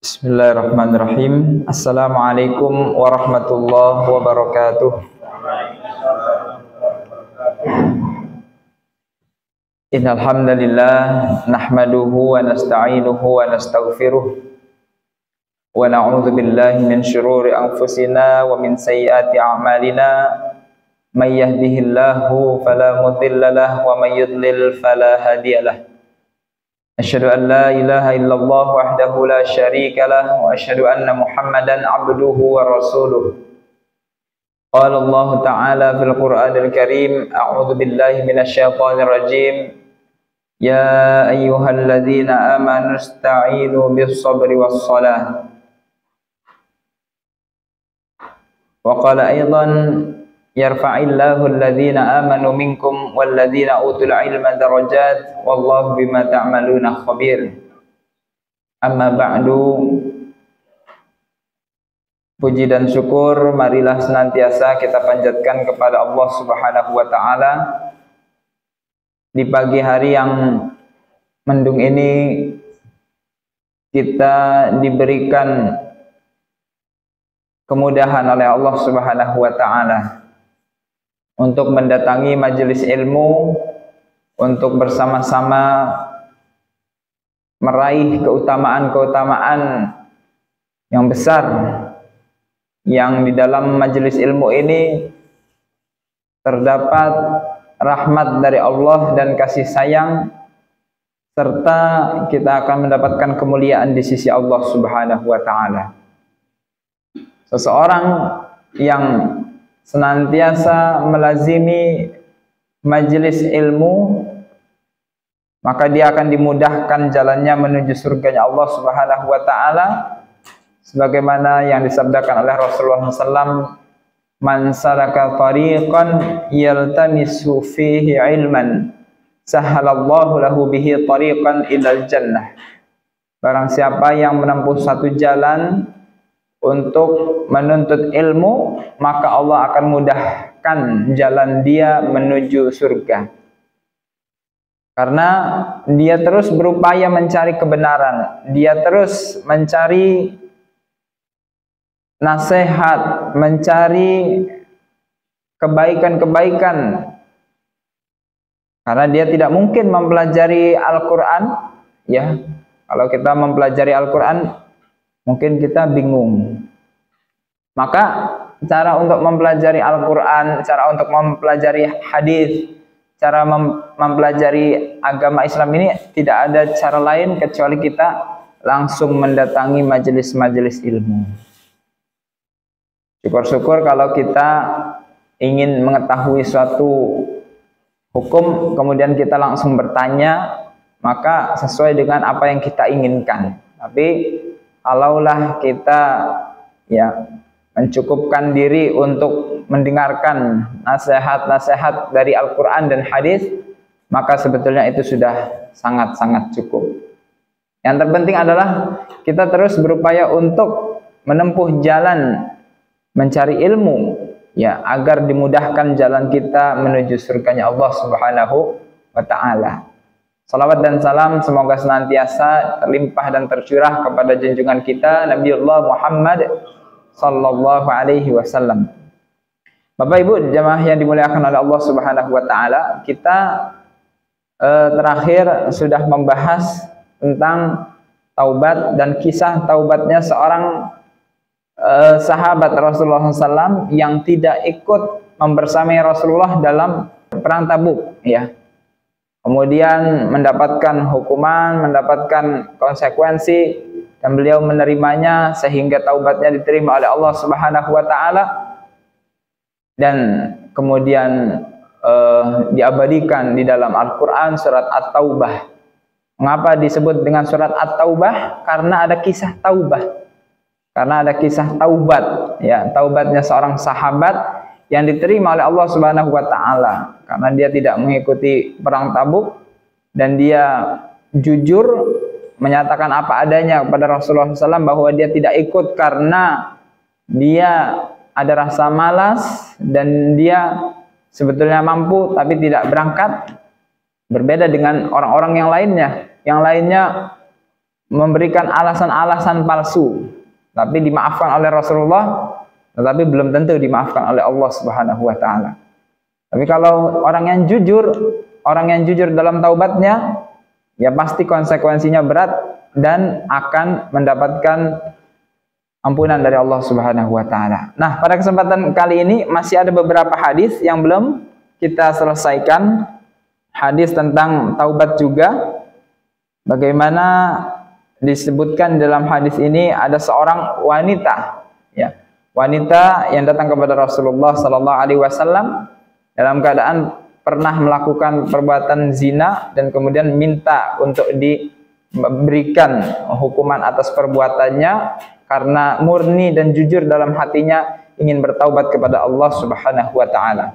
Bismillahirrahmanirrahim. Assalamualaikum warahmatullahi wabarakatuh. Innal hamdalillah nahmaduhu wa nasta'inuhu wa nastaghfiruh wa na'udzu billahi min shururi anfusina wa min sayyiati a'malina. May yahdihillahu fala mudilla lahu wa may yudlil fala hadiyalah. Asyhadu an la ilaha illallah wahdahu la syarika lah wa asyhadu anna Muhammadan abduhu wa rasuluh. Qala Allah Ta'ala fil Qur'anil Karim, a'udzu billahi minasyaitonir rajim. Ya ayyuhalladzina amanu ista'inu bis sabri was salah. Wa qala aidan yarfa'illahu alladhina amanu minkum walladhina utul ilma darajat wallahu bima ta'maluna khabir. Amma ba'du. Puji dan syukur marilah senantiasa kita panjatkan kepada Allah Subhanahu wa taala di pagi hari yang mendung ini. Kita diberikan kemudahan oleh Allah Subhanahu wa taala untuk mendatangi majelis ilmu, untuk bersama-sama meraih keutamaan-keutamaan yang besar yang di dalam majelis ilmu ini terdapat rahmat dari Allah dan kasih sayang, serta kita akan mendapatkan kemuliaan di sisi Allah Subhanahu wa taala. Seseorang yang senantiasa melazimi majelis ilmu, maka dia akan dimudahkan jalannya menuju surganya Allah Subhanahu wa taala, sebagaimana yang disabdakan oleh Rasulullah SAW, man salaka tariqan yaltamisu fihi ilman sahalallahu lahu bihi tariqan ilal jannah. Barang siapa yang menempuh satu jalan untuk menuntut ilmu, maka Allah akan mudahkan jalan dia menuju surga. Karena dia terus berupaya mencari kebenaran, dia terus mencari nasihat, mencari kebaikan-kebaikan. Karena dia tidak mungkin mempelajari Al-Quran, ya. Kalau kita mempelajari Al-Quran, mungkin kita bingung. Maka cara untuk mempelajari Al-Quran, cara untuk mempelajari hadis, cara mempelajari agama Islam ini tidak ada cara lain kecuali kita langsung mendatangi majelis-majelis ilmu. Syukur-syukur kalau kita ingin mengetahui suatu hukum, kemudian kita langsung bertanya, maka sesuai dengan apa yang kita inginkan. Tapi kalaulah kita mencukupkan diri untuk mendengarkan nasihat-nasihat dari Al-Quran dan hadis, maka sebetulnya itu sudah sangat-sangat cukup. Yang terpenting adalah kita terus berupaya untuk menempuh jalan mencari ilmu, ya, agar dimudahkan jalan kita menuju surganya Allah Subhanahu wa taala. Salawat dan salam semoga senantiasa terlimpah dan tercurah kepada junjungan kita Nabiullah Muhammad sallallahu alaihi wasallam. Bapak Ibu jamaah yang dimuliakan oleh Allah Subhanahu wa taala, kita terakhir sudah membahas tentang taubat dan kisah taubatnya seorang sahabat Rasulullah SAW yang tidak ikut membersamai Rasulullah dalam perang Tabuk, ya. Kemudian mendapatkan hukuman, mendapatkan konsekuensi, dan beliau menerimanya sehingga taubatnya diterima oleh Allah Subhanahu wa taala, dan kemudian diabadikan di dalam Al-Qur'an surat At-Taubah. Mengapa disebut dengan surat At-Taubah? Karena ada kisah taubah. Karena ada kisah taubat, ya, taubatnya seorang sahabat yang diterima oleh Allah Subhanahu wa taala karena dia tidak mengikuti perang Tabuk dan dia jujur menyatakan apa adanya kepada Rasulullah SAW bahwa dia tidak ikut karena dia ada rasa malas dan dia sebetulnya mampu tapi tidak berangkat. Berbeda dengan orang-orang yang lainnya. Yang lainnya memberikan alasan-alasan palsu, tapi dimaafkan oleh Rasulullah, tetapi belum tentu dimaafkan oleh Allah Subhanahu wa taala. Tapi kalau orang yang jujur dalam taubatnya, ya pasti konsekuensinya berat dan akan mendapatkan ampunan dari Allah Subhanahu wa taala. Nah, pada kesempatan kali ini masih ada beberapa hadis yang belum kita selesaikan. Hadis tentang taubat juga. Bagaimana disebutkan dalam hadis ini ada seorang wanita, ya. Wanita yang datang kepada Rasulullah sallallahu alaihi wasallam dalam keadaan pernah melakukan perbuatan zina dan kemudian minta untuk diberikan hukuman atas perbuatannya karena murni dan jujur dalam hatinya ingin bertaubat kepada Allah Subhanahu wa taala.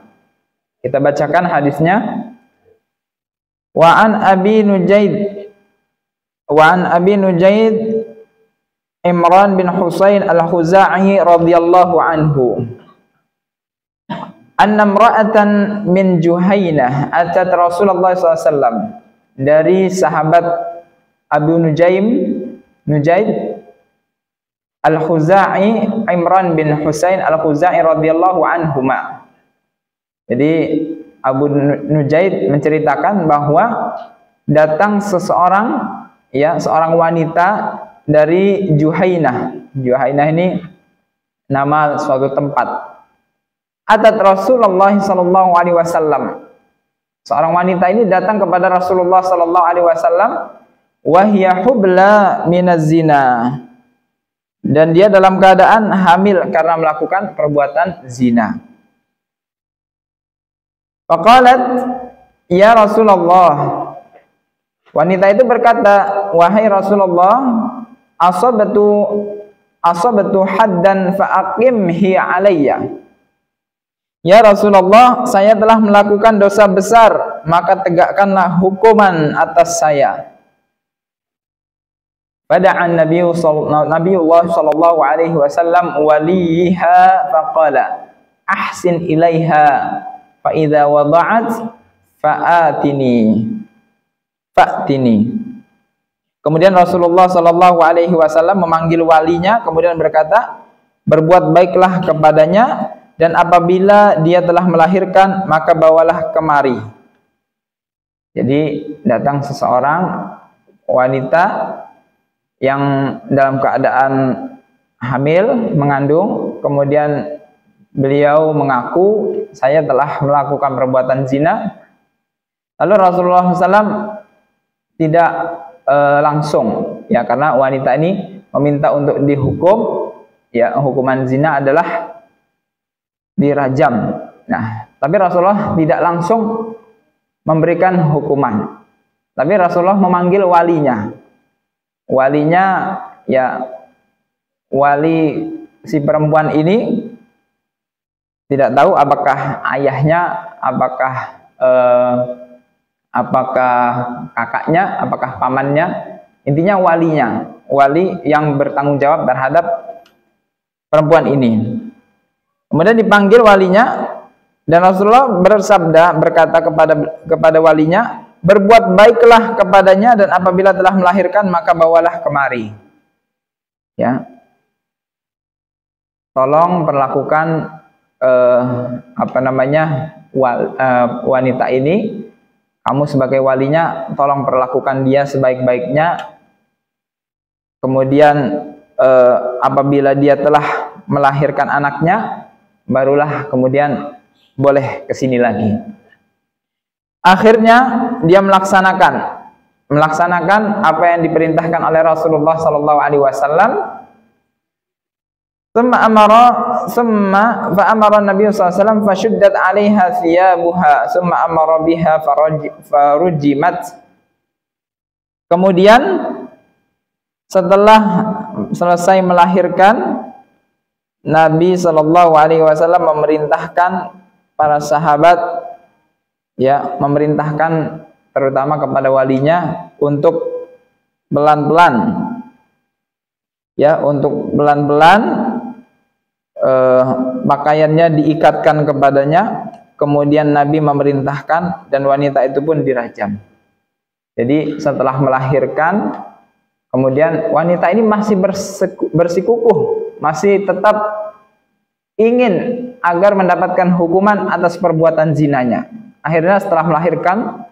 Kita bacakan hadisnya. Wa an Abi Nujaid Imran bin Husain al-Khuzai radhiyallahu anhu. Anna imra'atan min Juhainah atat Rasulullah SAW. Dari sahabat Abu Nujaid al-Khuzai Imran bin Husain al-Khuzai radhiyallahu anhuma. Jadi Abu Nujaid menceritakan bahwa datang seseorang, ya, seorang wanita dari Juhainah. Juhainah ini nama suatu tempat. Atat Rasulullah sallallahu alaihi wasallam. Seorang wanita ini datang kepada Rasulullah sallallahu alaihi wasallam wa hiya hubla minaz zina. Dan dia dalam keadaan hamil karena melakukan perbuatan zina. Faqalat, ya Rasulullah. Wanita itu berkata, wahai Rasulullah, asabatu haddan fa'aqimhi alayya. Ya Rasulullah, saya telah melakukan dosa besar, maka tegakkanlah hukuman atas saya. Pada'an Nabiullah sallallahu alaihi wasallam waliha faqala ahsin ilaiha fa idza wada'at fa'tini. Kemudian Rasulullah sallallahu alaihi wasallam memanggil walinya, kemudian berkata, berbuat baiklah kepadanya, dan apabila dia telah melahirkan maka bawalah kemari. Jadi datang seseorang wanita yang dalam keadaan hamil, mengandung, kemudian beliau mengaku, saya telah melakukan perbuatan zina. Lalu Rasulullah SAW tidak langsung, ya, karena wanita ini meminta untuk dihukum, ya, hukuman zina adalah dirajam. Nah, tapi Rasulullah tidak langsung memberikan hukuman, tapi Rasulullah memanggil walinya. Walinya, ya, wali si perempuan ini tidak tahu apakah ayahnya, apakah kakaknya, apakah pamannya, intinya walinya, wali yang bertanggung jawab terhadap perempuan ini. Kemudian dipanggil walinya, dan Rasulullah bersabda, berkata kepada walinya, berbuat baiklah kepadanya, dan apabila telah melahirkan maka bawalah kemari. Ya, tolong perlakukan wanita ini, kamu sebagai walinya tolong perlakukan dia sebaik-baiknya. Kemudian apabila dia telah melahirkan anaknya, barulah kemudian boleh kesini lagi. Akhirnya dia melaksanakan apa yang diperintahkan oleh Rasulullah sallallahu alaihi wasallam. Thumma amara Nabi sallallahu alaihi wasallam fashuddat 'alaiha thiyabuha thumma amara biha farujimat. Kemudian setelah selesai melahirkan, Nabi sallallahu alaihi wasallam memerintahkan para sahabat, ya, memerintahkan terutama kepada walinya untuk belan-belan, ya, untuk belan-belan pakaiannya diikatkan kepadanya. Kemudian Nabi memerintahkan dan wanita itu pun dirajam. Jadi setelah melahirkan, Kemudian wanita ini masih bersikukuh, masih tetap ingin agar mendapatkan hukuman atas perbuatan zinanya. Akhirnya setelah melahirkan,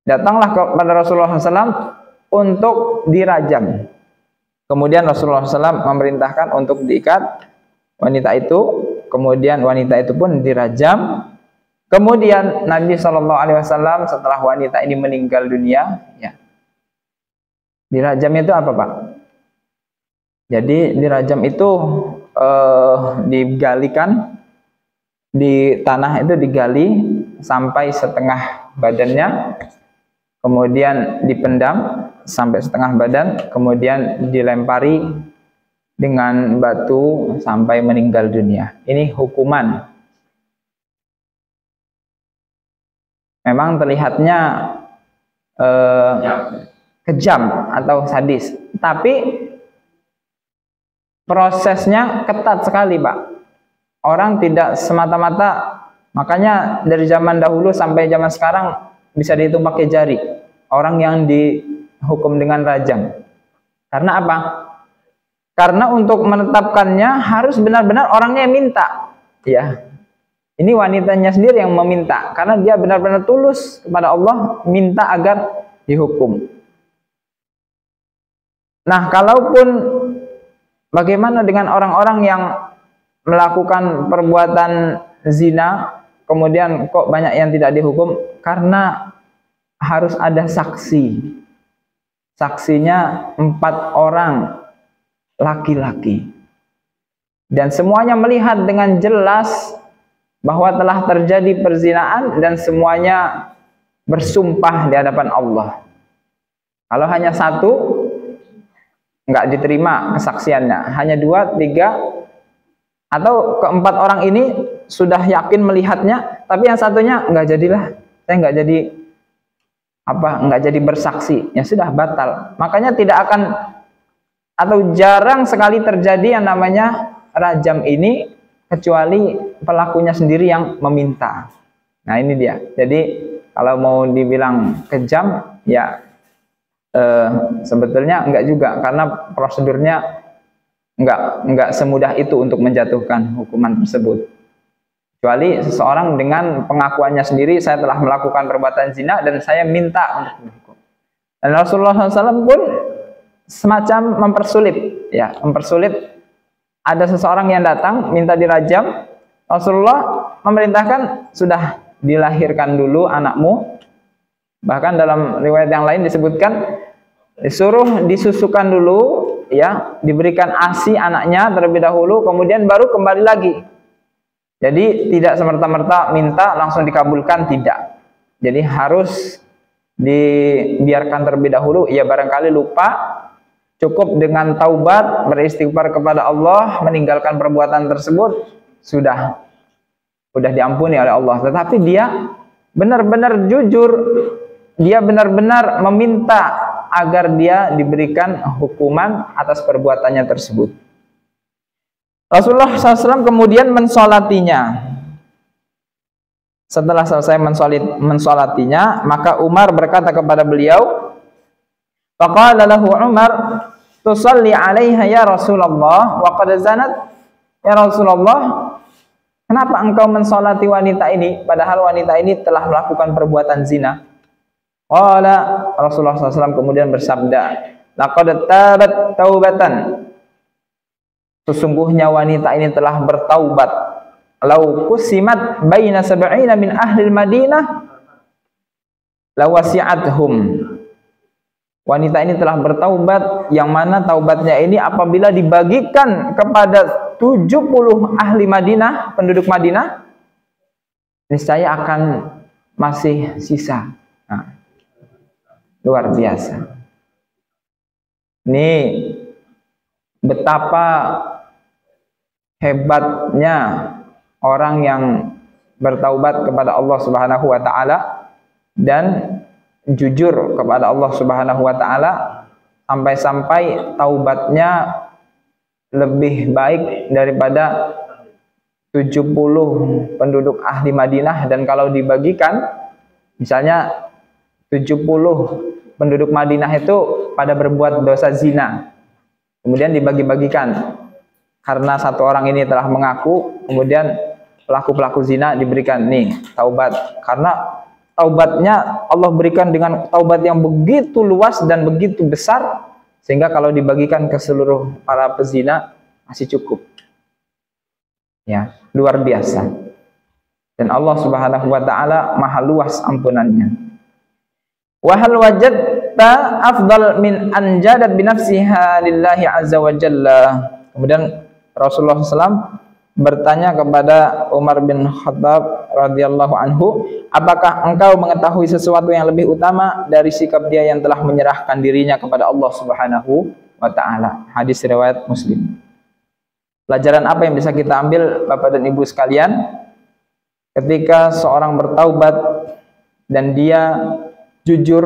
datanglah kepada Rasulullah SAW untuk dirajam. Kemudian Rasulullah SAW memerintahkan untuk diikat wanita itu. Kemudian wanita itu pun dirajam. Kemudian Nabi SAW setelah wanita ini meninggal dunia, ya, dirajam itu apa, Pak? Jadi dirajam itu digalikan di tanah, itu digali sampai setengah badannya, kemudian dipendam sampai setengah badan, kemudian dilempari dengan batu sampai meninggal dunia. Ini hukuman. Memang terlihatnya kejam atau sadis, tapi prosesnya ketat sekali, Pak. Orang tidak semata-mata, makanya dari zaman dahulu sampai zaman sekarang bisa dihitung pakai jari orang yang dihukum dengan rajam. Karena apa? Karena untuk menetapkannya harus benar-benar orangnya yang minta, ya. Ini wanitanya sendiri yang meminta, karena dia benar-benar tulus kepada Allah, minta agar dihukum. Nah, kalaupun bagaimana dengan orang-orang yang melakukan perbuatan zina, kemudian kok banyak yang tidak dihukum? Karena harus ada saksi. Saksinya 4 orang laki-laki. Dan semuanya melihat dengan jelas bahwa telah terjadi perzinaan dan semuanya bersumpah di hadapan Allah. Kalau hanya 1, nggak diterima kesaksiannya. Hanya 2, 3, atau ke-4 orang ini sudah yakin melihatnya, tapi yang satunya nggak jadilah, saya nggak jadi bersaksi, ya sudah batal. Makanya tidak akan, atau jarang sekali terjadi yang namanya rajam ini, kecuali pelakunya sendiri yang meminta. Nah, ini dia. Jadi kalau mau dibilang kejam, ya sebetulnya enggak juga, karena prosedurnya enggak semudah itu untuk menjatuhkan hukuman tersebut. Kecuali seseorang dengan pengakuannya sendiri, saya telah melakukan perbuatan zina dan saya minta untuk dihukum. Dan Rasulullah SAW pun semacam mempersulit, ya, mempersulit. Ada seseorang yang datang minta dirajam, Rasulullah memerintahkan, sudah dilahirkan dulu anakmu. Bahkan dalam riwayat yang lain disebutkan disuruh disusukan dulu, ya, diberikan ASI anaknya terlebih dahulu, kemudian baru kembali lagi. Jadi tidak semerta-merta minta langsung dikabulkan, tidak. Jadi harus dibiarkan terlebih dahulu. Ya, barangkali lupa, cukup dengan taubat, beristighfar kepada Allah, meninggalkan perbuatan tersebut, sudah diampuni oleh Allah. Tetapi dia benar-benar jujur, dia benar-benar meminta agar dia diberikan hukuman atas perbuatannya tersebut. Rasulullah SAW kemudian mensolatinya. Setelah selesai mensolatinya, maka Umar berkata kepada beliau, faqala lahu Umar, tusalli 'alaiha ya Rasulullah wa qad zanat. Ya Rasulullah, kenapa engkau mensolati wanita ini padahal wanita ini telah melakukan perbuatan zina? Qala, Rasulullah SAW kemudian bersabda, laqad tabat taubatan. Sesungguhnya wanita ini telah bertaubat. Lau kusimat baina sab'ina min ahli Madinah lawasi'athum. Wanita ini telah bertaubat, yang mana taubatnya ini apabila dibagikan kepada 70 ahli Madinah, penduduk Madinah, niscaya akan masih sisa. Nah, luar biasa. Ini betapa hebatnya orang yang bertaubat kepada Allah Subhanahu wa taala dan jujur kepada Allah Subhanahu wa taala, sampai-sampai taubatnya lebih baik daripada 70 penduduk ahli Madinah. Dan kalau dibagikan, misalnya 70 penduduk Madinah itu pada berbuat dosa zina. Kemudian dibagi-bagikan. Karena satu orang ini telah mengaku, kemudian pelaku-pelaku zina diberikan nih taubat. Karena taubatnya Allah berikan dengan taubat yang begitu luas dan begitu besar, sehingga kalau dibagikan ke seluruh para pezina masih cukup. Ya, luar biasa. Dan Allah Subhanahu wa taala maha luas ampunannya. Wa hal wajadta afdal min anjadat bi nafsiha lillahi azza wa jalla. Kemudian Rasulullah SAW bertanya kepada Umar bin Khattab radhiyallahu anhu, apakah engkau mengetahui sesuatu yang lebih utama dari sikap dia yang telah menyerahkan dirinya kepada Allah Subhanahu wa taala? Hadis riwayat Muslim. Pelajaran apa yang bisa kita ambil Bapak dan Ibu sekalian? Ketika seorang bertaubat dan dia jujur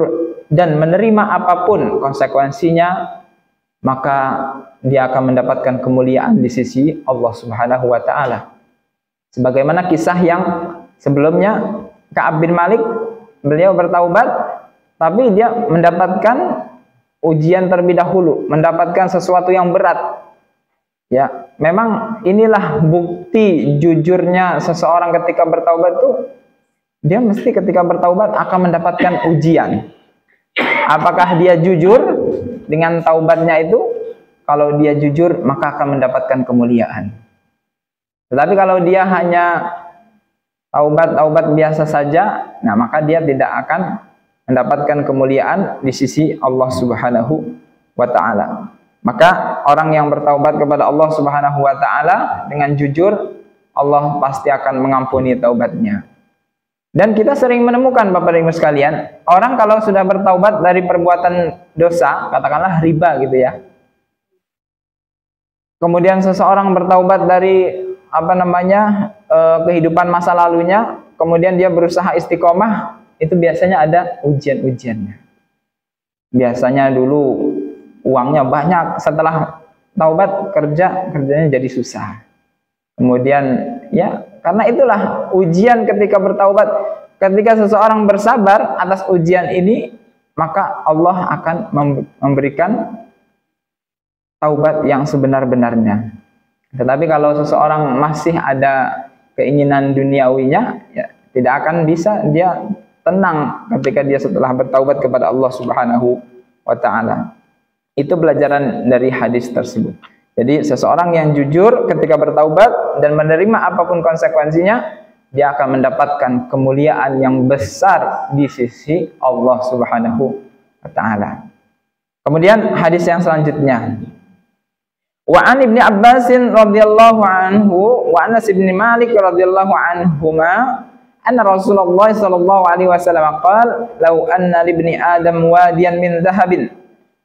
dan menerima apapun konsekuensinya, maka dia akan mendapatkan kemuliaan di sisi Allah Subhanahu wa taala. Sebagaimana kisah yang sebelumnya, Ka'ab bin Malik, beliau bertaubat tapi dia mendapatkan ujian terlebih dahulu, mendapatkan sesuatu yang berat. Ya, memang inilah bukti jujurnya seseorang ketika bertaubat itu, dia mesti ketika bertaubat akan mendapatkan ujian. Apakah dia jujur dengan taubatnya itu? Kalau dia jujur, maka akan mendapatkan kemuliaan. Tetapi kalau dia hanya taubat biasa saja, nah maka dia tidak akan mendapatkan kemuliaan di sisi Allah Subhanahu wa taala. Maka orang yang bertaubat kepada Allah Subhanahu wa taala dengan jujur, Allah pasti akan mengampuni taubatnya. Dan kita sering menemukan Bapak dan Ibu sekalian, orang kalau sudah bertaubat dari perbuatan dosa, katakanlah riba gitu ya. Kemudian seseorang bertaubat dari kehidupan masa lalunya, kemudian dia berusaha istiqomah, itu biasanya ada ujian-ujiannya. Biasanya dulu uangnya banyak, setelah taubat kerjanya jadi susah. Kemudian ya, karena itulah ujian ketika bertaubat. Ketika seseorang bersabar atas ujian ini, maka Allah akan memberikan taubat yang sebenar-benarnya. Tetapi kalau seseorang masih ada keinginan duniawinya, ya tidak akan bisa dia tenang ketika dia setelah bertaubat kepada Allah Subhanahu wa taala. Itu pelajaran dari hadis tersebut. Jadi seseorang yang jujur ketika bertaubat dan menerima apapun konsekuensinya, dia akan mendapatkan kemuliaan yang besar di sisi Allah Subhanahu wa taala. Kemudian hadis yang selanjutnya. Wa an Ibnu Abbas radhiyallahu anhu wa Anas bin Malik radhiyallahu anhuma anna Rasulullah sallallahu alaihi wasallam qala law anna li ibni Adam wadiyan min dhahabin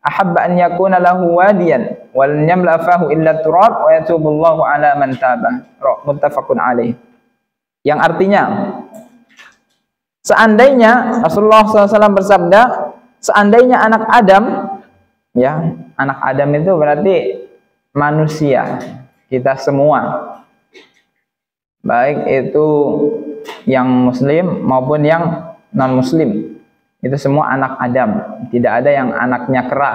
ahabba an yakuna lahu wadiyan wal yamla fahu illa turab wa yatubullahu ala man taba. Muttafaqun alaih. Yang artinya, seandainya Rasulullah SAW bersabda, seandainya anak Adam, ya anak Adam itu berarti manusia, kita semua, baik itu yang muslim maupun yang non muslim, itu semua anak Adam, tidak ada yang anaknya kera,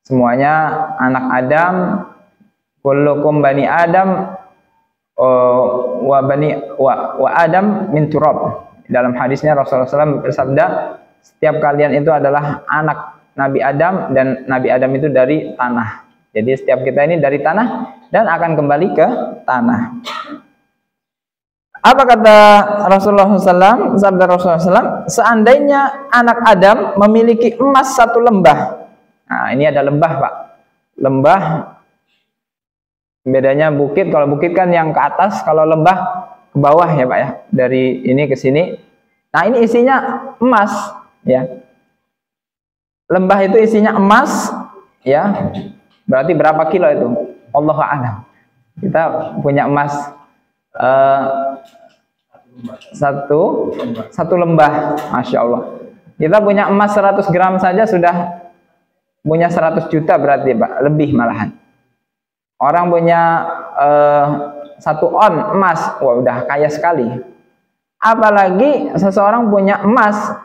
semuanya anak Adam. Kullukum bani Adam wa Adam min turab. Dalam hadisnya Rasulullah SAW bersabda, setiap kalian itu adalah anak Nabi Adam dan Nabi Adam itu dari tanah. Jadi setiap kita ini dari tanah dan akan kembali ke tanah. Apa kata Rasulullah SAW? Sabda Rasulullah SAW, seandainya anak Adam memiliki emas satu lembah. Nah, ini ada lembah, Pak. Lembah, bedanya bukit. Kalau bukit kan yang ke atas, kalau lembah ke bawah ya, Pak ya. Dari ini ke sini. Nah, ini isinya emas, ya. Lembah itu isinya emas, ya. Berarti berapa kilo itu? Allahu a'lam. Kita punya emas satu lembah, Masya Allah. Kita punya emas 100 gram saja sudah punya 100 juta berarti, Pak. Lebih malahan. Orang punya 1 on emas, wah udah kaya sekali. Apalagi seseorang punya emas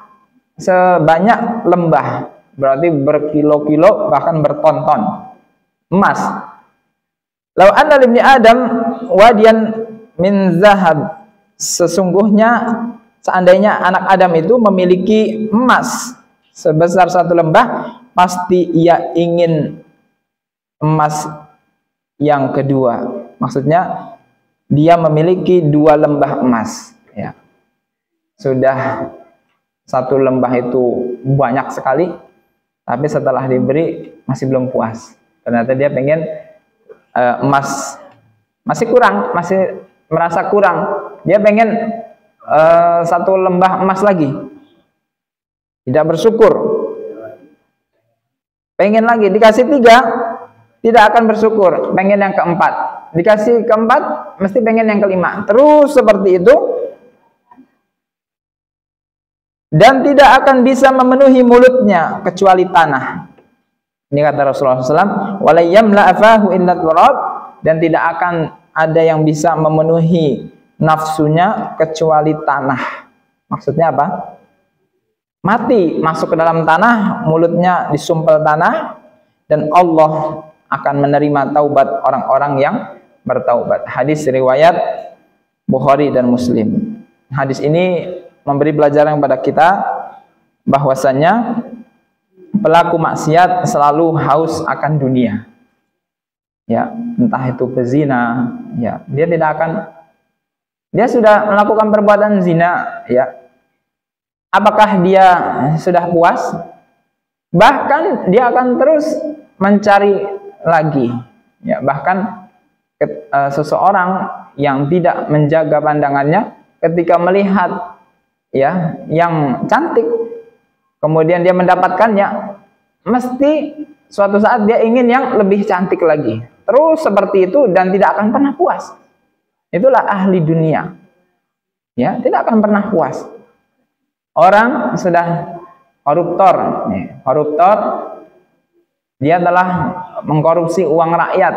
sebanyak lembah, berarti berkilo-kilo bahkan berton-ton emas. Lau anna libni Adam wadiyan min zahab, sesungguhnya seandainya anak Adam itu memiliki emas sebesar satu lembah, pasti ia ingin emas yang kedua. Maksudnya dia memiliki 2 lembah emas, ya. Sudah satu lembah itu banyak sekali, tapi setelah diberi masih belum puas. Ternyata dia pengen emas, masih kurang, masih merasa kurang. Dia pengen 1 lembah emas lagi, tidak bersyukur. Pengen lagi, dikasih 3, tidak akan bersyukur, pengen yang keempat. Dikasih keempat, mesti pengen yang kelima. Terus seperti itu, dan tidak akan bisa memenuhi mulutnya kecuali tanah. Ini kata Rasulullah SAW, walayyamla afahu illa turab, dan tidak akan ada yang bisa memenuhi nafsunya kecuali tanah. Maksudnya apa? Mati, masuk ke dalam tanah, mulutnya disumpel tanah, dan Allah akan menerima taubat orang-orang yang bertaubat. Hadis riwayat Bukhari dan Muslim. Hadis ini memberi pelajaran kepada kita bahwasanya pelaku maksiat selalu haus akan dunia. Ya, entah itu pezina, ya, dia sudah melakukan perbuatan zina, ya. Apakah dia sudah puas? Bahkan dia akan terus mencari lagi. Ya, bahkan seseorang yang tidak menjaga pandangannya ketika melihat, ya, yang cantik, kemudian dia mendapatkannya, mesti suatu saat dia ingin yang lebih cantik lagi. Terus seperti itu dan tidak akan pernah puas. Itulah ahli dunia. Ya, tidak akan pernah puas. Orang sudah koruptor, nih, koruptor, dia telah mengkorupsi uang rakyat.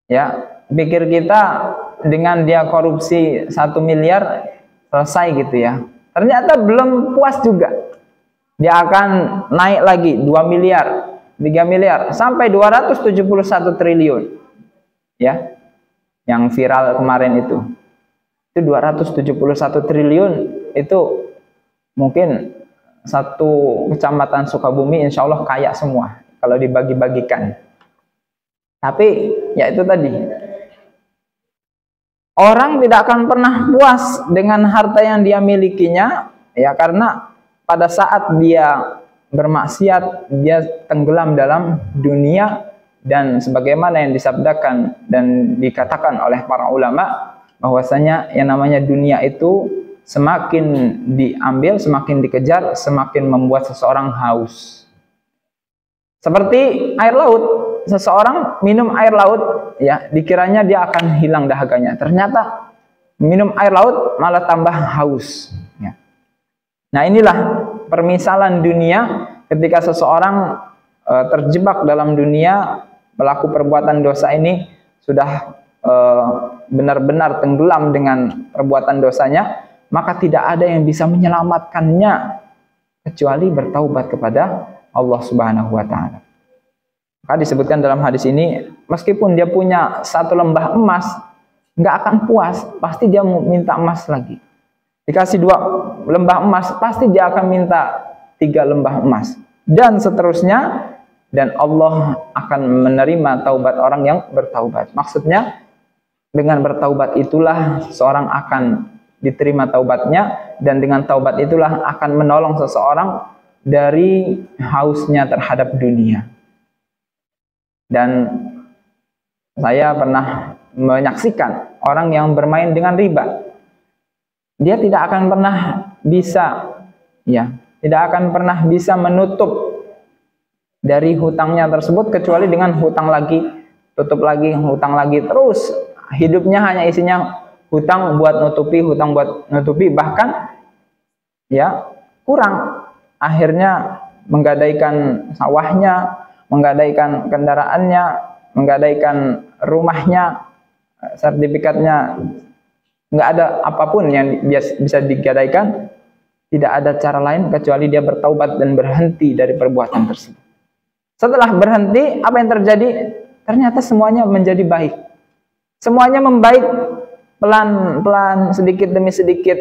Ya, pikir kita dengan dia korupsi 1 miliar selesai gitu ya. Ternyata belum puas juga. Dia akan naik lagi 2 miliar, 3 miliar, sampai 271 triliun. Ya, yang viral kemarin itu 271 triliun, itu mungkin satu kecamatan Sukabumi insya Allah kaya semua kalau dibagi-bagikan. Tapi ya itu tadi, orang tidak akan pernah puas dengan harta yang dia milikinya, ya, karena pada saat dia bermaksiat, dia tenggelam dalam dunia. Dan sebagaimana yang disabdakan dan dikatakan oleh para ulama, bahwasanya yang namanya dunia itu semakin diambil, semakin dikejar, semakin membuat seseorang haus. Seperti air laut, seseorang minum air laut, ya, dikiranya dia akan hilang dahaganya. Ternyata minum air laut malah tambah haus. Ya. Nah, inilah permisalan dunia ketika seseorang terjebak dalam dunia, pelaku perbuatan dosa ini sudah benar-benar tenggelam dengan perbuatan dosanya, maka tidak ada yang bisa menyelamatkannya kecuali bertaubat kepada Allah Subhanahu wa taala. Maka disebutkan dalam hadis ini, meskipun dia punya 1 lembah emas, nggak akan puas, pasti dia mau minta emas lagi. Dikasih 2 lembah emas, pasti dia akan minta 3 lembah emas, dan seterusnya. Dan Allah akan menerima taubat orang yang bertaubat. Maksudnya, dengan bertaubat itulah seorang akan diterima taubatnya, dan dengan taubat itulah akan menolong seseorang dari hausnya terhadap dunia. Dan saya pernah menyaksikan orang yang bermain dengan riba. Dia tidak akan pernah bisa, ya, tidak akan pernah bisa menutup dari hutangnya tersebut kecuali dengan hutang lagi, tutup lagi, hutang lagi, terus hidupnya hanya isinya hutang buat nutupi, hutang buat nutupi, bahkan ya kurang, akhirnya menggadaikan sawahnya, menggadaikan kendaraannya, menggadaikan rumahnya, sertifikatnya, nggak ada apapun yang bisa digadaikan Tidak ada cara lain kecuali dia bertaubat dan berhenti dari perbuatan tersebut. Setelah berhenti, apa yang terjadi? Ternyata semuanya menjadi baik. Semuanya membaik pelan-pelan, sedikit demi sedikit.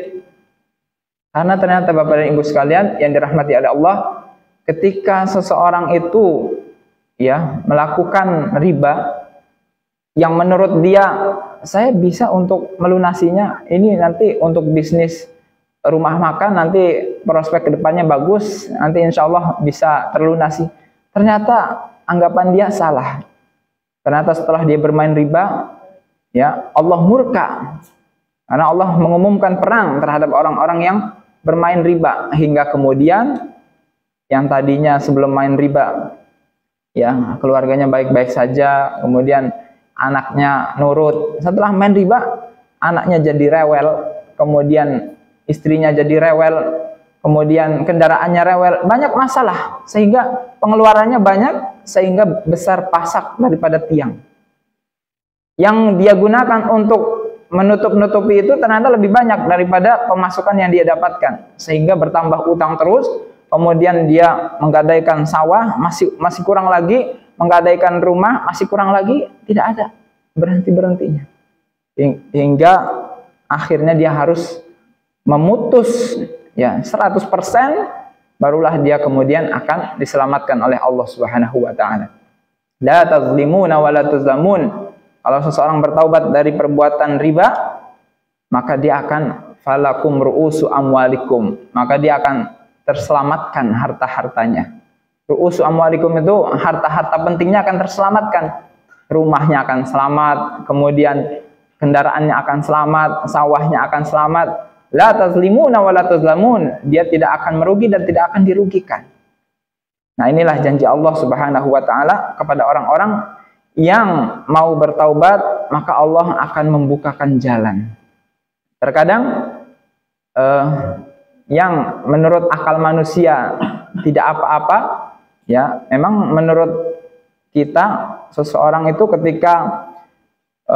Karena ternyata Bapak dan Ibu sekalian yang dirahmati oleh Allah, ketika seseorang itu ya melakukan riba yang menurut dia saya bisa untuk melunasinya, ini nanti untuk bisnis rumah makan, nanti prospek kedepannya bagus, nanti insya Allah bisa terlunasi. Ternyata anggapan dia salah. Ternyata setelah dia bermain riba, ya Allah murka karena Allah mengumumkan perang terhadap orang-orang yang bermain riba, hingga kemudian yang tadinya sebelum main riba ya keluarganya baik-baik saja, kemudian anaknya nurut, setelah main riba anaknya jadi rewel, kemudian istrinya jadi rewel, kemudian kendaraannya rewel, banyak masalah sehingga pengeluarannya banyak, sehingga besar pasak daripada tiang yang dia gunakan untuk menutup-nutupi itu ternyata lebih banyak daripada pemasukan yang dia dapatkan, sehingga bertambah utang terus. Kemudian dia menggadaikan sawah, masih kurang lagi, menggadaikan rumah, masih kurang lagi, tidak ada berhenti-berhentinya, hingga akhirnya dia harus memutus ya 100%, barulah dia kemudian akan diselamatkan oleh Allah Subhanahu wa taala. La tazlimuna wa la tuzlamun. Kalau seseorang bertaubat dari perbuatan riba, maka dia akan falakum ru'usu amwalikum, maka dia akan terselamatkan harta-hartanya. Ru'usu amwalikum itu harta-harta pentingnya akan terselamatkan. Rumahnya akan selamat, kemudian kendaraannya akan selamat, sawahnya akan selamat. La tazlimuna wa la tuzlamun. Dia tidak akan merugi dan tidak akan dirugikan. Nah, inilah janji Allah Subhanahu wa taala kepada orang-orang yang mau bertaubat, maka Allah akan membukakan jalan. Terkadang yang menurut akal manusia tidak apa-apa, ya memang menurut kita seseorang itu ketika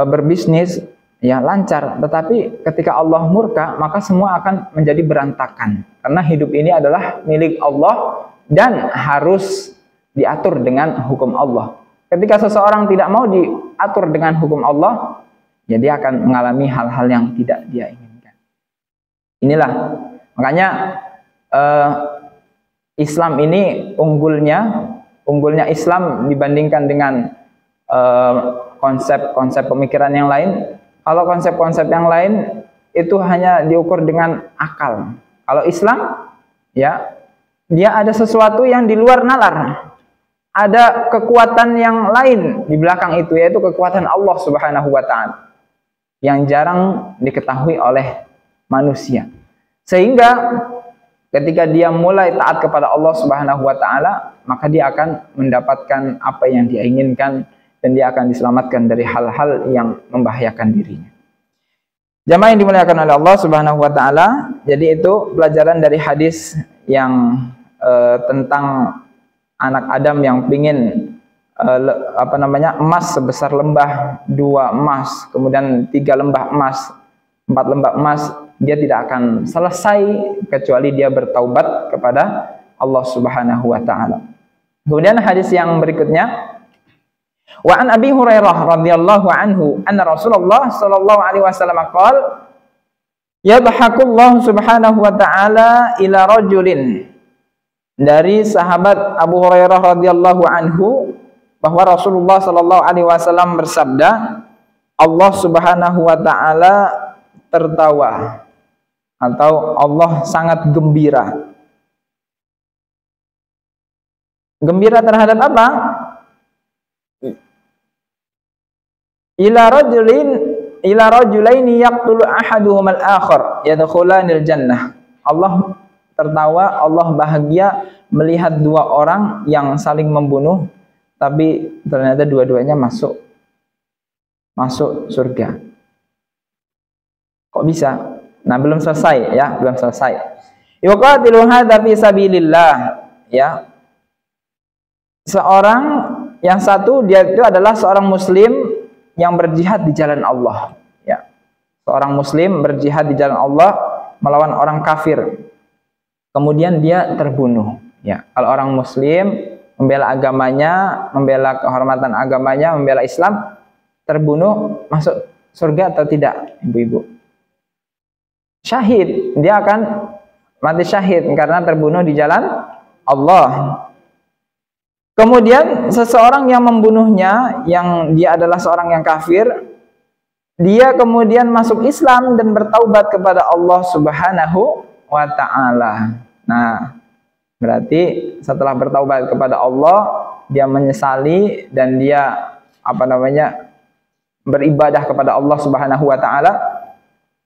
berbisnis ya lancar, tetapi ketika Allah murka maka semua akan menjadi berantakan, karena hidup ini adalah milik Allah dan harus diatur dengan hukum Allah. Ketika seseorang tidak mau diatur dengan hukum Allah, ya dia akan mengalami hal-hal yang tidak dia inginkan. Inilah makanya Islam ini unggulnya Islam dibandingkan dengan konsep-konsep pemikiran yang lain. Kalau konsep-konsep yang lain itu hanya diukur dengan akal. Kalau Islam, ya dia ada sesuatu yang di luar nalar. Ada kekuatan yang lain di belakang itu, yaitu kekuatan Allah Subhanahu wa taala yang jarang diketahui oleh manusia. Sehingga ketika dia mulai taat kepada Allah Subhanahu wa taala, maka dia akan mendapatkan apa yang dia inginkan dan dia akan diselamatkan dari hal-hal yang membahayakan dirinya. Jamaah yang dimuliakan oleh Allah Subhanahu wa taala, jadi itu pelajaran dari hadis yang tentang anak Adam yang ingin emas sebesar lembah 2 emas, kemudian 3 lembah emas, 4 lembah emas, dia tidak akan selesai kecuali dia bertaubat kepada Allah Subhanahu wa taala. Kemudian hadis yang berikutnya, wa an Abi Hurairah radhiyallahu anhu anna Rasulullah sallallahu alaihi wasallam qala yadhakullahu subhanahu wa ta'ala ila rajulin. Dari sahabat Abu Hurairah radhiyallahu anhu bahwa Rasulullah sallallahu alaihi wasallam bersabda, Allah Subhanahu wa taala tertawa atau Allah sangat gembira. Gembira terhadap apa? Ila rajulaini yaqtulu ahaduhum al-akhar yadkhulanil jannah. Allah tertawa, Allah bahagia melihat 2 orang yang saling membunuh, tapi ternyata dua-duanya masuk surga. Kok bisa? Nah, belum selesai ya, belum selesai. Yuqatilu hadza fi sabilillah, ya. Seorang yang satu dia itu adalah seorang muslim yang berjihad di jalan Allah, ya. Seorang muslim berjihad di jalan Allah melawan orang kafir. kemudian dia terbunuh. Ya, kalau orang Muslim membela agamanya, membela kehormatan agamanya, membela Islam, terbunuh, masuk surga atau tidak, ibu-ibu? Syahid, dia akan mati syahid karena terbunuh di jalan Allah. Kemudian seseorang yang membunuhnya, yang dia adalah seorang yang kafir, dia kemudian masuk Islam dan bertaubat kepada Allah Subhanahu wa ta'ala. Nah, berarti setelah bertaubat kepada Allah, dia menyesali dan dia beribadah kepada Allah Subhanahu wa ta'ala,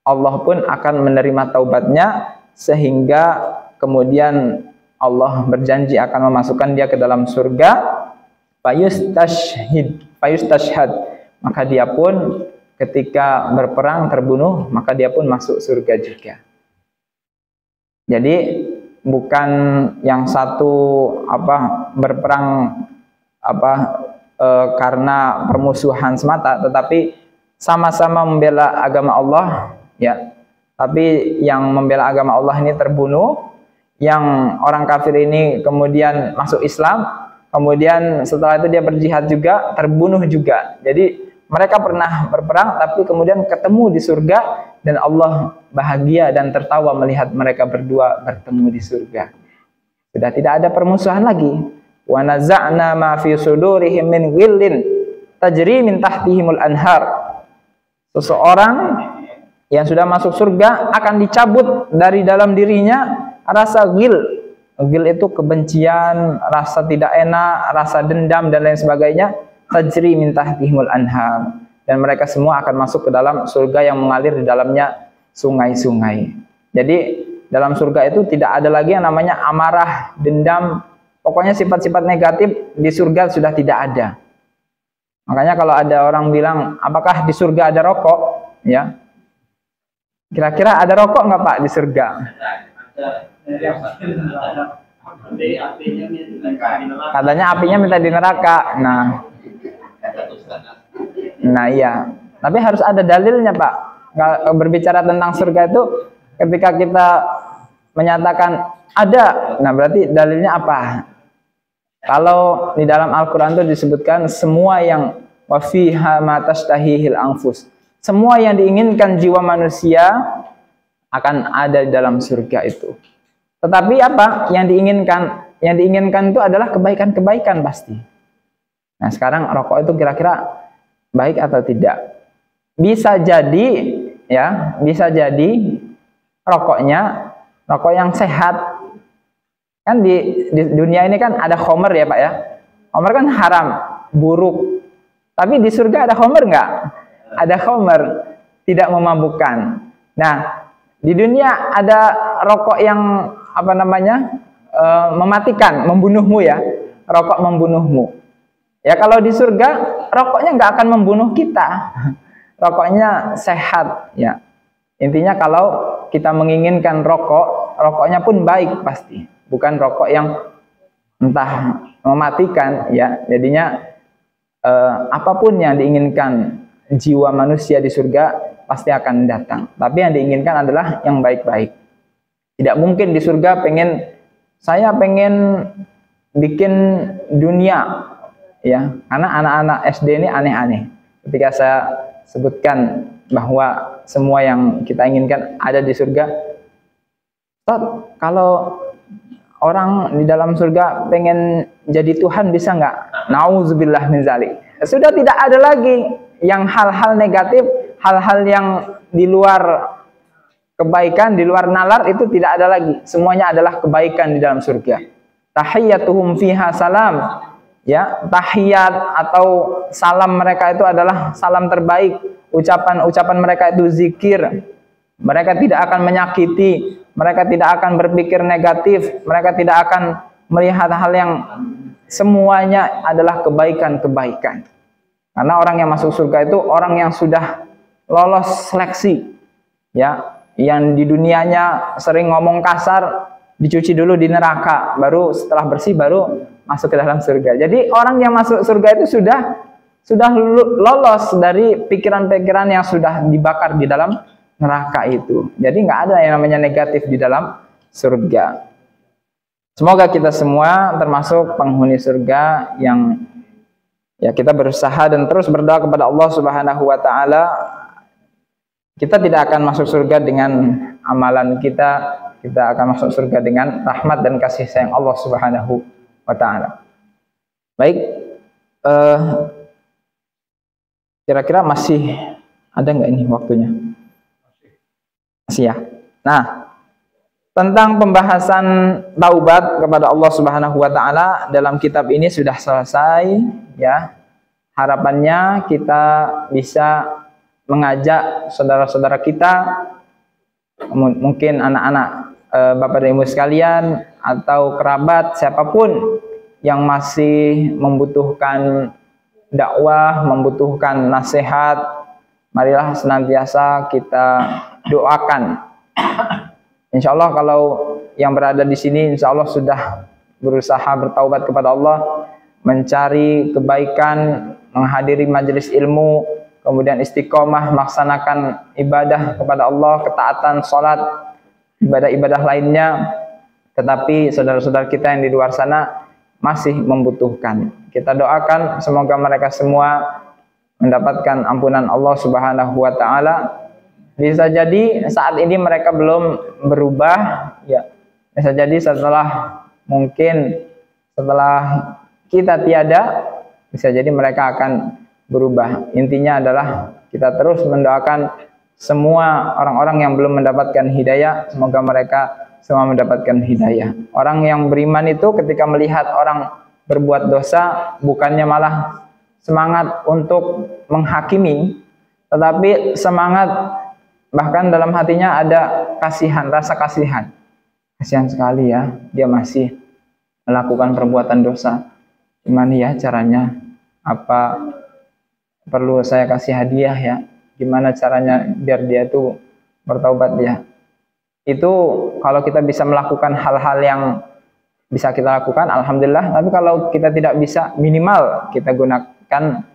Allah pun akan menerima taubatnya, sehingga kemudian Allah berjanji akan memasukkan dia ke dalam surga. Fayustashhad, maka dia pun ketika berperang terbunuh, maka dia pun masuk surga juga. Jadi bukan yang satu berperang karena permusuhan semata, tetapi sama-sama membela agama Allah, ya. Tapi yang membela agama Allah ini terbunuh, yang orang kafir ini kemudian masuk Islam, kemudian setelah itu dia berjihad juga, terbunuh juga. Jadi mereka pernah berperang, tapi kemudian ketemu di surga, dan Allah bahagia dan tertawa melihat mereka berdua bertemu di surga. Sudah tidak ada permusuhan lagi. Wa naza'na ma fi sudurihim min ghillin tajri min tahtihimul anhar. Seseorang yang sudah masuk surga akan dicabut dari dalam dirinya rasa ghil. Ghil itu kebencian, rasa tidak enak, rasa dendam dan lain sebagainya. Tajri min tahtihimul anhar, dan mereka semua akan masuk ke dalam surga yang mengalir di dalamnya sungai-sungai. Jadi dalam surga itu tidak ada lagi yang namanya amarah, dendam, pokoknya sifat-sifat negatif di surga sudah tidak ada. Makanya kalau ada orang bilang, apakah di surga ada rokok? Ya, kira-kira ada rokok nggak Pak di surga? Katanya apinya minta di neraka. Nah iya, tapi harus ada dalilnya Pak. Berbicara tentang surga itu, ketika kita menyatakan ada, nah berarti dalilnya apa? Kalau di dalam Al-Quran itu disebutkan semua yang wafiha ma tashtahihil anfus, semua yang diinginkan jiwa manusia akan ada di dalam surga itu. Tetapi apa yang diinginkan? Yang diinginkan itu adalah kebaikan-kebaikan pasti. Nah sekarang rokok itu kira-kira baik atau tidak? Bisa jadi, ya, bisa jadi rokoknya rokok yang sehat. Kan di dunia ini kan ada khamr ya Pak ya. Khamr kan haram, buruk. Tapi di surga ada khamr nggak? Ada khamr, tidak memabukkan. Nah di dunia ada rokok yang mematikan, membunuhmu ya, rokok membunuhmu. Ya kalau di surga rokoknya nggak akan membunuh kita, rokoknya sehat ya. Intinya kalau kita menginginkan rokok, rokoknya pun baik pasti, bukan rokok yang entah mematikan ya. Jadinya apapun yang diinginkan jiwa manusia di surga pasti akan datang. Tapi yang diinginkan adalah yang baik-baik. Tidak mungkin di surga saya pengen bikin dunia ya, karena anak-anak SD ini aneh-aneh. Ketika saya sebutkan bahwa semua yang kita inginkan ada di surga, kalau orang di dalam surga pengen jadi Tuhan bisa nggak? Nauzubillah min zalik. Sudah tidak ada lagi yang hal-hal negatif, hal-hal yang di luar kebaikan, di luar nalar itu tidak ada lagi. Semuanya adalah kebaikan di dalam surga. Tahiyyatuhum fiha salam. Ya, tahiyat atau salam mereka itu adalah salam terbaik. Ucapan-ucapan mereka itu zikir. Mereka tidak akan menyakiti, mereka tidak akan berpikir negatif, mereka tidak akan melihat hal yang semuanya adalah kebaikan-kebaikan. Karena orang yang masuk surga itu orang yang sudah lolos seleksi. Ya, yang di dunianya sering ngomong kasar, dicuci dulu di neraka, baru setelah bersih baru masuk ke dalam surga. Jadi orang yang masuk surga itu sudah lolos dari pikiran-pikiran yang sudah dibakar di dalam neraka itu. Jadi nggak ada yang namanya negatif di dalam surga. Semoga kita semua termasuk penghuni surga yang ya kita berusaha dan terus berdoa kepada Allah Subhanahu wa taala. Kita tidak akan masuk surga dengan amalan kita, kita akan masuk surga dengan rahmat dan kasih sayang Allah Subhanahu wa taala. Baik, kira-kira masih ada nggak ini waktunya? Masih ya. Nah, tentang pembahasan taubat kepada Allah Subhanahu wa taala dalam kitab ini sudah selesai ya. Harapannya kita bisa mengajak saudara-saudara kita, mungkin anak-anak Bapak dan Ibu sekalian atau kerabat siapapun yang masih membutuhkan dakwah, membutuhkan nasihat, marilah senantiasa kita doakan. Insya Allah kalau yang berada di sini insya Allah sudah berusaha bertaubat kepada Allah, mencari kebaikan, menghadiri majelis ilmu, kemudian istiqomah melaksanakan ibadah kepada Allah, ketaatan, sholat, ibadah-ibadah lainnya. Tetapi saudara-saudara kita yang di luar sana masih membutuhkan. Kita doakan semoga mereka semua mendapatkan ampunan Allah Subhanahu wa taala. Bisa jadi saat ini mereka belum berubah, ya. Bisa jadi mungkin setelah kita tiada, bisa jadi mereka akan berubah. Intinya adalah kita terus mendoakan semua orang-orang yang belum mendapatkan hidayah, semoga mereka semua mendapatkan hidayah. Orang yang beriman itu ketika melihat orang berbuat dosa, bukannya malah semangat untuk menghakimi, tetapi semangat, bahkan dalam hatinya ada kasihan, rasa kasihan. Kasihan sekali ya, dia masih melakukan perbuatan dosa. Gimana ya caranya? Apa perlu saya kasih hadiah ya? Gimana caranya biar dia itu bertaubat ya? Itu kalau kita bisa melakukan hal-hal yang bisa kita lakukan, alhamdulillah. Tapi kalau kita tidak bisa, minimal kita gunakan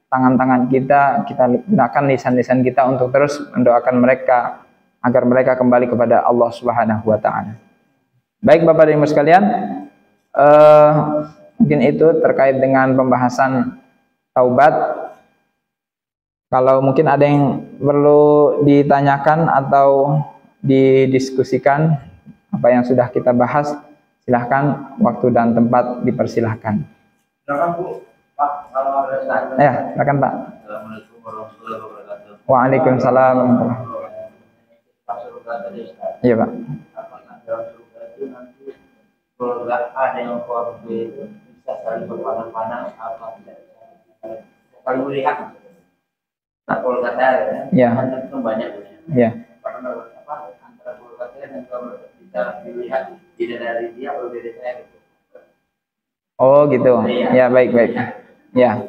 tangan-tangan kita gunakan lisan-lisan kita untuk terus mendoakan mereka agar mereka kembali kepada Allah Subhanahu wa taala. Baik Bapak dan Ibu sekalian, mungkin itu terkait dengan pembahasan taubat. Kalau mungkin ada yang perlu ditanyakan atau didiskusikan apa yang sudah kita bahas, silahkan, waktu dan tempat dipersilahkan. Silakan Bu. Pak, kalau ada tanya. Ya, silakan Pak. Assalamualaikum warahmatullahi wabarakatuh. Waalaikumsalam. Pak surga tadi Ustaz. Iya Pak. Apakah dalam surga itu nanti kalau nggak ada yang keluarga itu bisa saling berpandang-pandang apa tidak saling melihat. Nah, kalau kata Ya. itu banyak. Ya. Karena antara keluarga dan kalau bisa dilihat tidak dari dia atau dari saya gitu. Oh gitu. Ya, baik. Ya.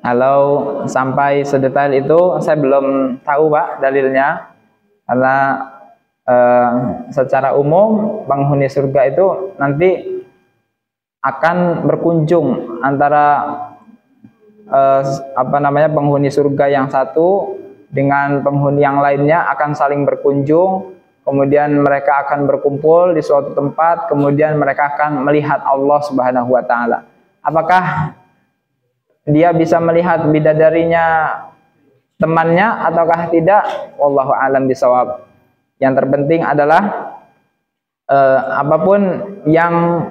Kalau sampai sedetail itu saya belum tahu Pak dalilnya, karena secara umum penghuni surga itu nanti akan berkunjung antara penghuni surga yang satu dengan penghuni yang lainnya akan saling berkunjung. Kemudian mereka akan berkumpul di suatu tempat, kemudian mereka akan melihat Allah Subhanahu wa taala. Apakah dia bisa melihat bidadarinya temannya ataukah tidak? Wallahu a'lam bishawab. Yang terpenting adalah apapun yang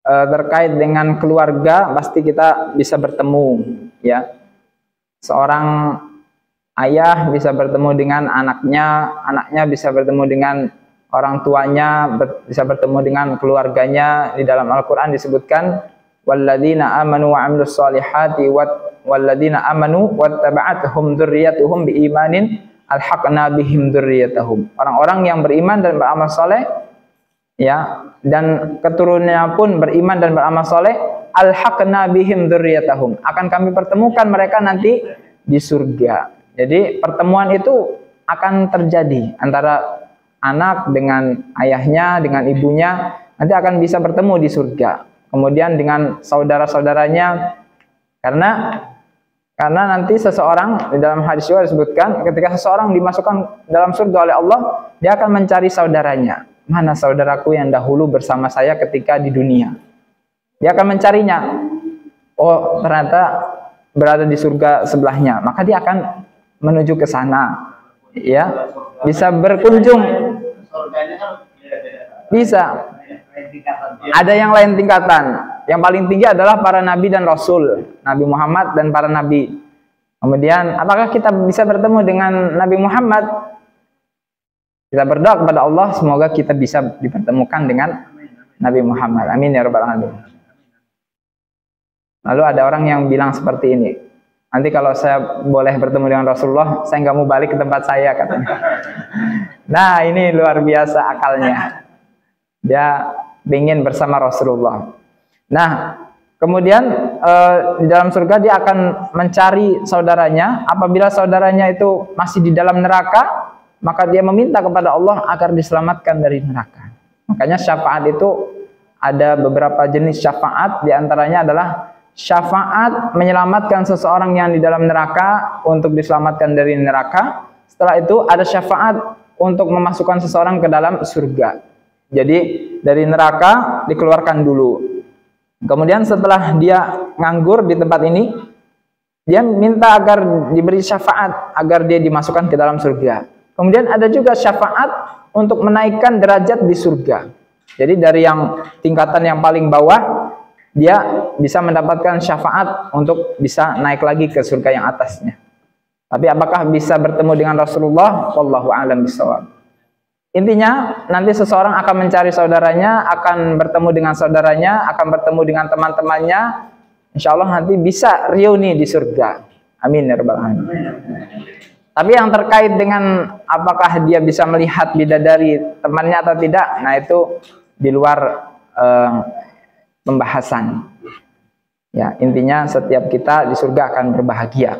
terkait dengan keluarga pasti kita bisa bertemu ya. Seorang ayah bisa bertemu dengan anaknya, anaknya bisa bertemu dengan orang tuanya, bisa bertemu dengan keluarganya. Di dalam Al-Quran disebutkan walladzina amanu wa 'amilus solihati walladzina amanu wattaba'atuhum dzurriyyatuhum biimanin alhaqna bihim dzurriyyatahum. Orang-orang yang beriman dan beramal soleh ya, dan keturunannya pun beriman dan beramal soleh, alhaqna bihim dzurriyyatahum, akan kami pertemukan mereka nanti di surga. Jadi pertemuan itu akan terjadi antara anak dengan ayahnya, dengan ibunya, nanti akan bisa bertemu di surga. Kemudian dengan saudara-saudaranya, karena nanti seseorang, di dalam hadis juga disebutkan, ketika seseorang dimasukkan dalam surga oleh Allah, dia akan mencari saudaranya. mana saudaraku yang dahulu bersama saya ketika di dunia. Dia akan mencarinya. Oh, ternyata berada di surga sebelahnya. Maka dia akan menuju ke sana. Ya, bisa berkunjung. Bisa. Ada yang lain tingkatan. Yang paling tinggi adalah para nabi dan rasul, Nabi Muhammad dan para nabi. Kemudian, apakah kita bisa bertemu dengan Nabi Muhammad? Kita berdoa kepada Allah, semoga kita bisa dipertemukan dengan Nabi Muhammad. Amin ya rabbal alamin. Lalu ada orang yang bilang seperti ini, nanti kalau saya boleh bertemu dengan Rasulullah, saya nggak mau balik ke tempat saya, katanya. Nah, ini luar biasa akalnya. Dia ingin bersama Rasulullah. Nah, kemudian di dalam surga dia akan mencari saudaranya. Apabila saudaranya itu masih di dalam neraka, maka dia meminta kepada Allah agar diselamatkan dari neraka. Makanya syafaat itu ada beberapa jenis syafaat. Di antaranya adalah syafaat menyelamatkan seseorang yang di dalam neraka untuk diselamatkan dari neraka. Setelah itu ada syafaat untuk memasukkan seseorang ke dalam surga. Jadi dari neraka dikeluarkan dulu. Kemudian setelah dia nganggur di tempat ini, dia minta agar diberi syafaat agar dia dimasukkan ke dalam surga. Kemudian ada juga syafaat untuk menaikkan derajat di surga. Jadi dari yang tingkatan yang paling bawah, dia bisa mendapatkan syafaat untuk bisa naik lagi ke surga yang atasnya. Tapi apakah bisa bertemu dengan Rasulullah? Wallahu a'lam bishawab. Intinya nanti seseorang akan mencari saudaranya, akan bertemu dengan saudaranya, akan bertemu dengan teman-temannya. Insya Allah nanti bisa reuni di surga. Amin ya rabbal alamin. Tapi yang terkait dengan apakah dia bisa melihat bidadari temannya atau tidak, nah itu di luar pembahasan. Ya, intinya setiap kita di surga akan berbahagia.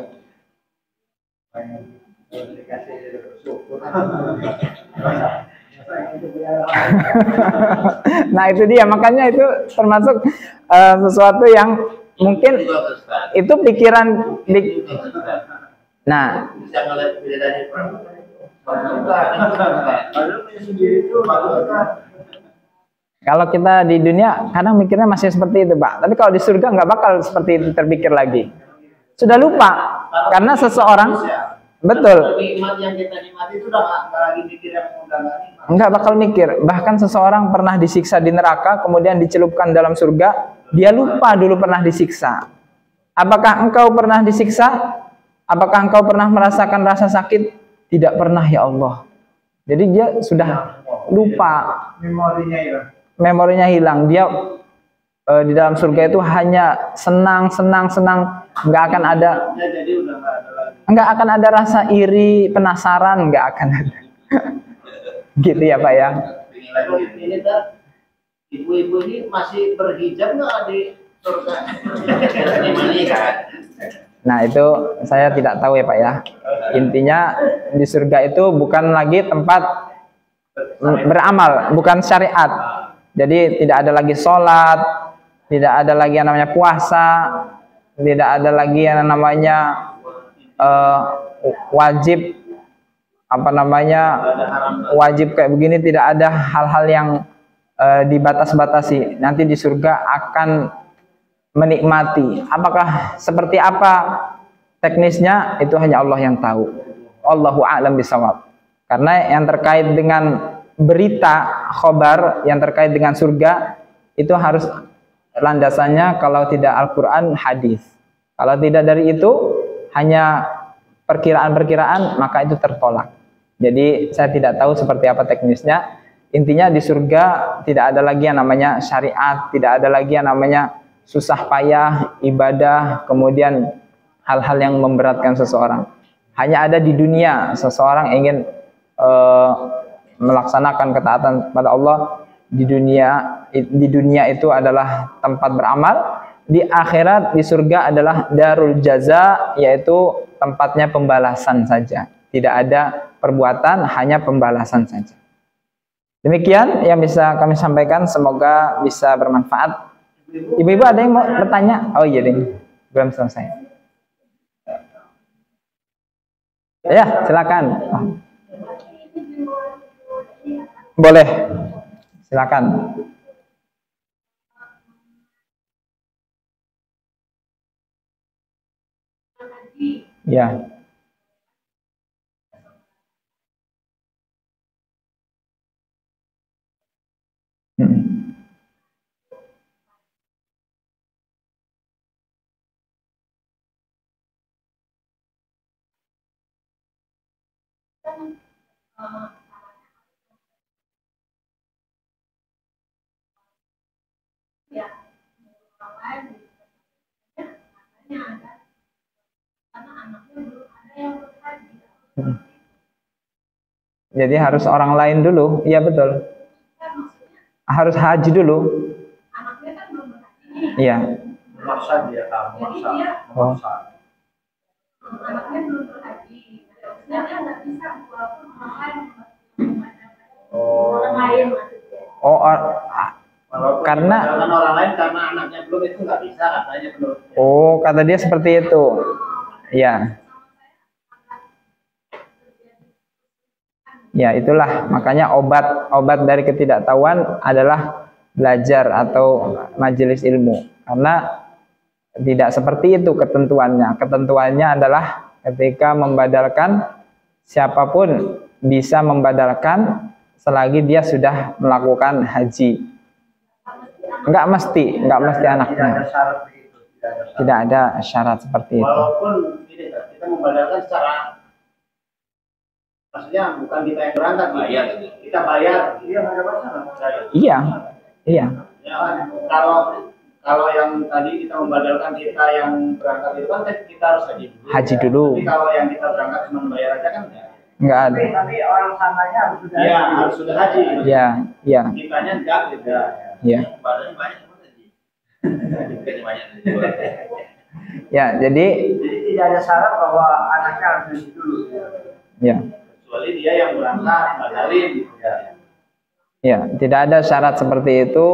Nah itu dia, makanya itu termasuk sesuatu yang mungkin itu pikiran nah kalau kita di dunia kadang mikirnya masih seperti itu, Pak, tapi kalau di surga nggak bakal seperti itu terpikir lagi, sudah lupa karena seseorang betul. Nikmat yang kita nikmati itu udah nggak lagi mikir yang udah nggak bakal mikir. Bahkan seseorang pernah disiksa di neraka, kemudian dicelupkan dalam surga, dia lupa dulu pernah disiksa. Apakah engkau pernah disiksa? Apakah engkau pernah merasakan rasa sakit? Tidak pernah ya Allah. Jadi dia sudah lupa. Memorinya hilang. Dia di dalam surga itu hanya senang, nggak akan ada. Nggak akan ada rasa iri, penasaran, nggak akan ada. Gitu ya Pak ya. Ini ibu-ibu ini masih berhijab nggak di surga? Nah itu saya tidak tahu ya Pak ya. Intinya di surga itu bukan lagi tempat beramal, bukan syariat. Jadi tidak ada lagi sholat, tidak ada lagi yang namanya puasa, tidak ada lagi yang namanya wajib wajib kayak begini. Tidak ada hal-hal yang dibatas-batasi. Nanti di surga akan menikmati. Apakah seperti apa teknisnya itu hanya Allah yang tahu. Allahu a'lam bishawab. Karena yang terkait dengan berita khobar yang terkait dengan surga itu harus landasannya kalau tidak Al-Quran, hadis. Kalau tidak dari itu hanya perkiraan-perkiraan, maka itu tertolak. Jadi saya tidak tahu seperti apa teknisnya. Intinya di surga tidak ada lagi yang namanya syariat, tidak ada lagi yang namanya susah payah, ibadah, kemudian hal-hal yang memberatkan seseorang. Hanya ada di dunia seseorang ingin melaksanakan ketaatan kepada Allah. Di dunia itu adalah tempat beramal. Di akhirat, di surga adalah darul jaza, yaitu tempatnya pembalasan saja. Tidak ada perbuatan, hanya pembalasan saja. Demikian yang bisa kami sampaikan, semoga bisa bermanfaat. Ibu-ibu ada yang mau bertanya? Oh iya deh, belum selesai. Ya, silakan. Boleh. Silakan. Ya. Hmm. Jadi harus orang lain dulu, iya betul. Harus haji dulu. Iya. Memaksa dia, memaksa. Oh. Anaknya belum berhaji, dia nggak bisa walaupun orang lain Oh. orang lain maksudnya. Oh, Walaupun karena orang lain karena anaknya belum itu nggak bisa katanya belum. oh, kata dia seperti itu. Iya. Ya, itulah makanya obat dari ketidaktahuan adalah belajar atau majelis ilmu. Karena tidak seperti itu ketentuannya. Ketentuannya adalah ketika membadalkan, siapapun bisa membadalkan selagi dia sudah melakukan haji. Enggak mesti anaknya. Tidak ada syarat begitu. Tidak ada syarat seperti itu. Walaupun kita membadalkan secara, maksudnya bukan kita yang berangkat, bayar, kita bayar, iya nggak ada masalah. Iya, iya. Ya, kalau yang tadi kita membadalkan kita yang berangkat itu kan kita harus haji dulu. Haji dulu. Tapi kalau yang kita berangkat cuma bayar aja kan Enggak ada. Tapi orang sananya harus sudah. Iya, harus sudah haji. Iya, iya. Kitanya enggak gitu. Iya. Badannya banyak haji. Banyak. Ya, jadi tidak ada syarat bahwa anaknya harus haji dulu. ya. Kecuali dia yang berangkat badalin gitu ya. Ya, tidak ada syarat seperti itu,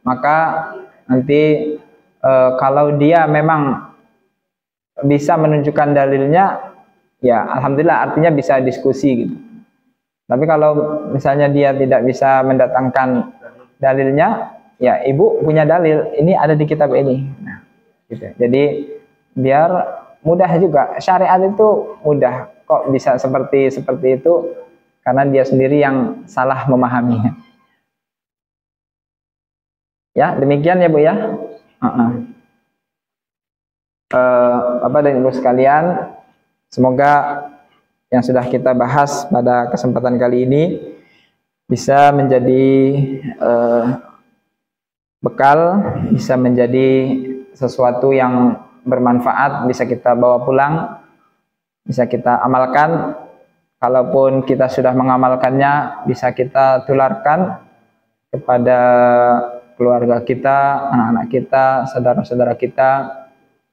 maka nanti kalau dia memang bisa menunjukkan dalilnya, ya alhamdulillah, artinya bisa diskusi gitu. Tapi kalau misalnya dia tidak bisa mendatangkan dalilnya, ya ibu punya dalil, ini ada di kitab ini. Nah, gitu. Jadi biar mudah juga, syariat itu mudah. Kok bisa seperti itu? Karena dia sendiri yang salah memahaminya. Ya, demikian ya Bu ya. Bapak dan Ibu sekalian, semoga yang sudah kita bahas pada kesempatan kali ini bisa menjadi bekal, bisa menjadi sesuatu yang bermanfaat, bisa kita bawa pulang, bisa kita amalkan. Kalaupun kita sudah mengamalkannya, bisa kita tularkan kepada keluarga kita, anak-anak kita, saudara-saudara kita,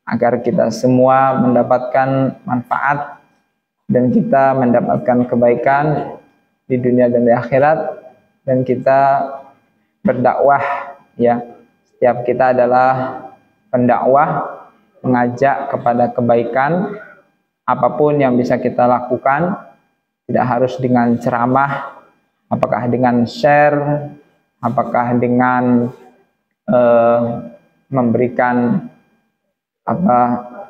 agar kita semua mendapatkan manfaat dan kita mendapatkan kebaikan di dunia dan di akhirat, dan kita berdakwah, ya. Setiap kita adalah pendakwah, mengajak kepada kebaikan. Apapun yang bisa kita lakukan, tidak harus dengan ceramah, apakah dengan share, apakah dengan memberikan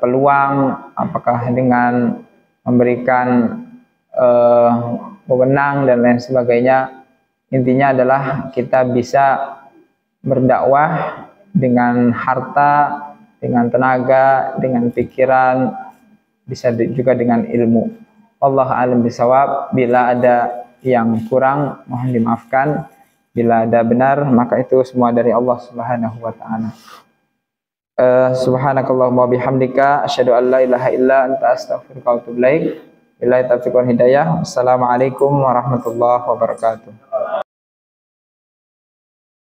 peluang, apakah dengan memberikan wewenang dan lain sebagainya. Intinya adalah kita bisa berdakwah dengan harta, dengan tenaga, dengan pikiran, bisa juga dengan ilmu. Allah alam bisawab. Bila ada yang kurang, mohon dimaafkan. Bila ada benar, maka itu semua dari Allah Subhanahu wa taala. Subhanakallahumma bihamdika asyhadu an la ilaha illa anta astaghfiruka wa atubu ilaik. Billahi taufiq wal hidayah. Wassalamualaikum warahmatullahi wabarakatuh.